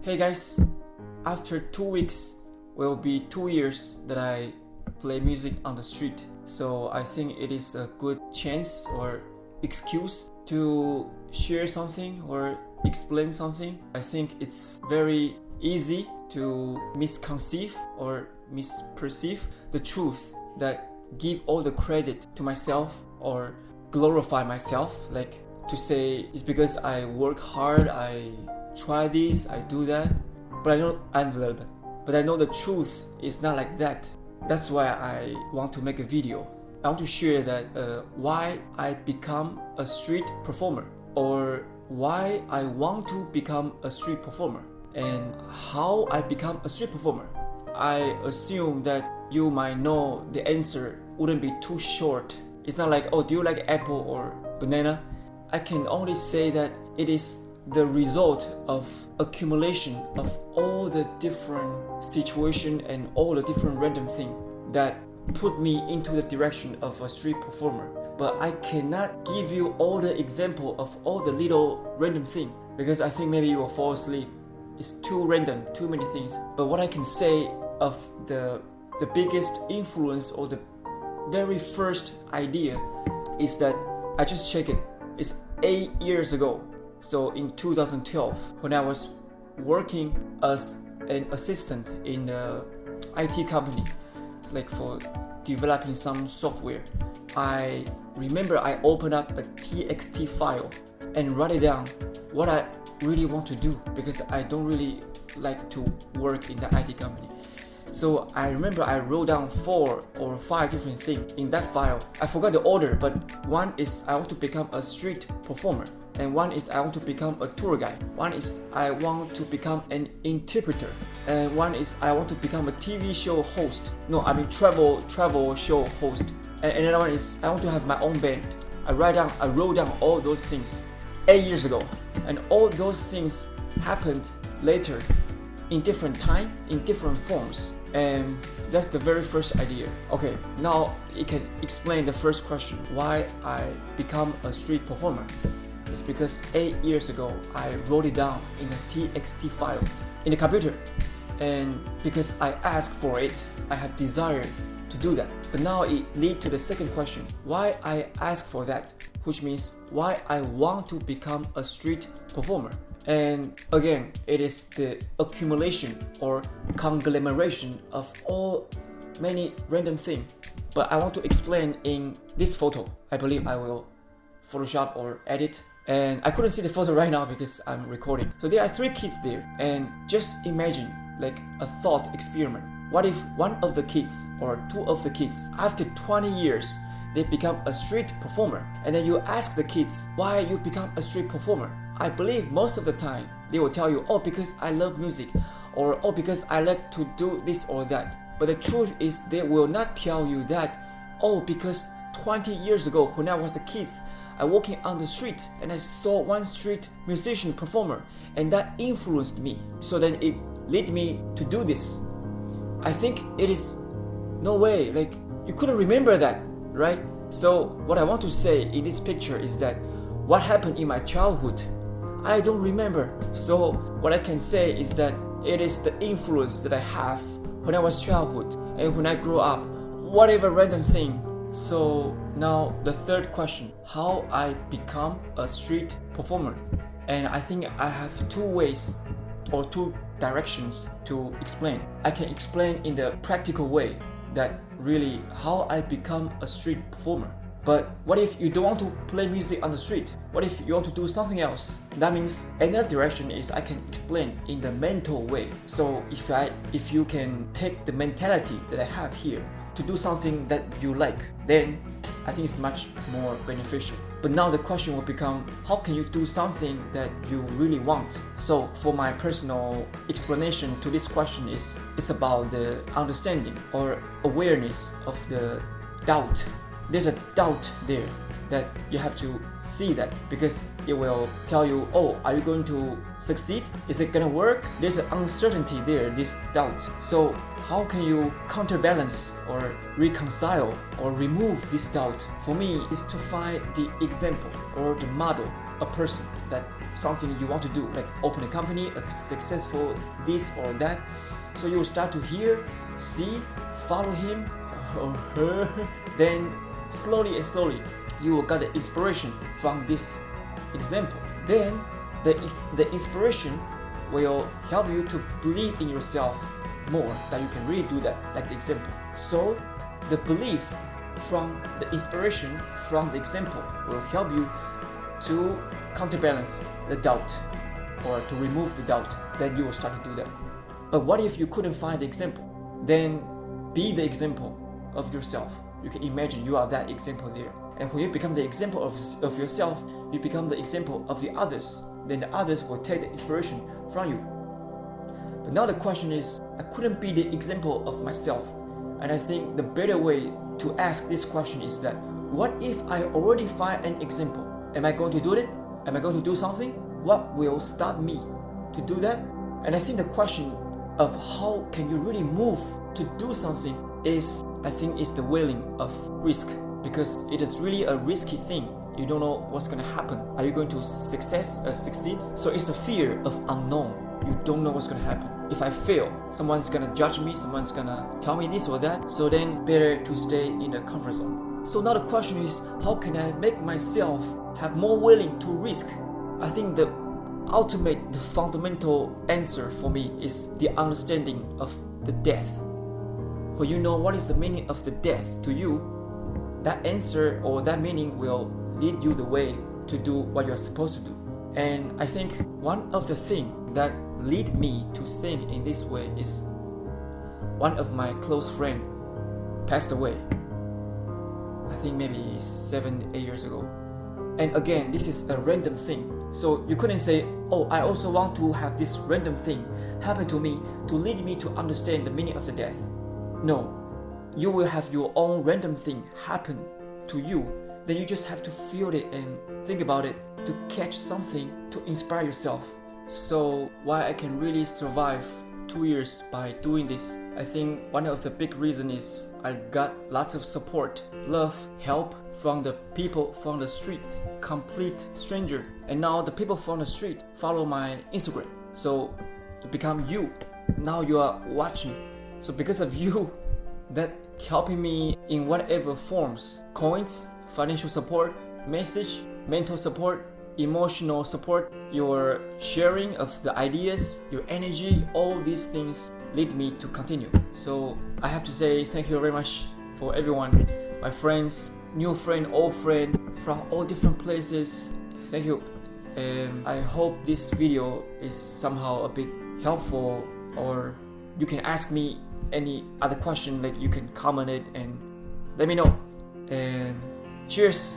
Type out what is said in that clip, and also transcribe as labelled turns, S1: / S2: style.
S1: Hey guys, after 2 weeks will be 2 years that I play music on the street. So I think it is a good chance or excuse to share something or explain something. I think it's very easy to misconceive or misperceive the truth that give all the credit to myself or glorify myself, like to say it's because I work hard, I try this, I do that, but I know the truth is not like that. That's why I want to make a video. I want to share that why I become a street performer, or why I want to become a street performer, and how I become a street performer. I assume that you might know the answer wouldn't be too short. It's not like, oh, do you like apple or banana? I can only say that it is the result of accumulation of all the different situations and all the different random things that put me into the direction of a street performer. But I cannot give you all the example of all the little random things, because I think maybe you will fall asleep. It's too random, too many things. But what I can say of the biggest influence or the very first idea is that I just checked it. It's 8 years ago. So in 2012, when I was working as an assistant in an IT company, like for developing some software, I remember I opened up a TXT file and write it down what I really want to do, because I don't really like to work in the IT company. So I remember I wrote down 4 or 5 different things in that file. I forgot the order, but one is I want to become a street performer, and one is I want to become a tour guide, one is I want to become an interpreter, and one is I want to become a TV show host. No, I mean travel show host. And another one is I want to have my own band. I wrote down all those things 8 years ago, and all those things happened later in different time, in different forms. And that's the very first idea. Okay, now it can explain the first question, why I become a street performer. It's because 8 years ago I wrote it down in a TXT file in the computer, and because I asked for it, I had desire to do that. But now it leads to the second question, why I ask for that, which means why I want to become a street performer. And again, it is the accumulation or conglomeration of all many random things. But I want to explain in this photo. I believe I will Photoshop or edit. And I couldn't see the photo right now because I'm recording. So there are 3 kids there. And just imagine like a thought experiment. What if one of the kids or 2 of the kids, after 20 years, they become a street performer? And then you ask the kids, why you become a street performer? I believe most of the time they will tell you, oh, because I love music, or oh, because I like to do this or that. But the truth is they will not tell you that, oh, because 20 years ago when I was a kid, I walking on the street and I saw one street musician performer, and that influenced me. So then it led me to do this. I think it is no way, like you couldn't remember that, right? So what I want to say in this picture is that what happened in my childhood, I don't remember. So what I can say is that it is the influence that I have when I was childhood and when I grew up, whatever random thing. So now the third question, how I become a street performer. And I think I have 2 ways or 2 directions to explain. I can explain in the practical way that really how I become a street performer. But what if you don't want to play music on the street? What if you want to do something else? That means another direction is I can explain in the mental way. So if you can take the mentality that I have here to do something that you like, then I think it's much more beneficial. But now the question will become, how can you do something that you really want? So for my personal explanation to this question is, it's about the understanding or awareness of the doubt. There's a doubt there that you have to see that, because it will tell you, oh, are you going to succeed? Is it gonna work? There's an uncertainty there, this doubt. So how can you counterbalance or reconcile or remove this doubt? For me, is to find the example or the model a person, that something you want to do, like open a company, a successful this or that. So you will start to hear, see, follow him or her. Then slowly and slowly, you will get the inspiration from this example. Then the inspiration will help you to believe in yourself more, that you can really do that, like the example. So the belief from the inspiration from the example will help you to counterbalance the doubt, or to remove the doubt. Then you will start to do that. But what if you couldn't find the example? Then be the example of yourself. You can imagine you are that example there. And when you become the example of yourself, you become the example of the others. Then the others will take the inspiration from you. But now the question is, I couldn't be the example of myself. And I think the better way to ask this question is that, what if I already find an example? Am I going to do it? Am I going to do something? What will stop me to do that? And I think the question of how can you really move to do something is, I think, is the willing of risk. Because it is really a risky thing. You don't know what's going to happen. Are you going to succeed? So it's the fear of unknown. You don't know what's going to happen. If I fail, someone's going to judge me, someone's going to tell me this or that. So then better to stay in the comfort zone. So now the question is, how can I make myself have more willing to risk? I think the ultimate, the fundamental answer for me is the understanding of the death. For you know what is the meaning of the death to you, that answer or that meaning will lead you the way to do what you're supposed to do. And I think one of the things that lead me to think in this way is one of my close friends passed away. I think maybe 7-8 years ago. And again, this is a random thing. So you couldn't say, oh, I also want to have this random thing happen to me to lead me to understand the meaning of the death. No, you will have your own random thing happen to you. Then you just have to feel it and think about it to catch something to inspire yourself. So why I can really survive 2 years by doing this, I think one of the big reasons is I got lots of support, love, help from the people from the street, complete stranger. And now the people from the street follow my Instagram. So it become you. Now you are watching. So because of you, that helping me in whatever forms, coins, financial support, message, mental support, emotional support, your sharing of the ideas, your energy, all these things lead me to continue. So I have to say thank you very much for everyone, my friends, new friend, old friend, from all different places. Thank you. And I hope this video is somehow a bit helpful, or you can ask me any other question, like you can comment it and let me know. And cheers.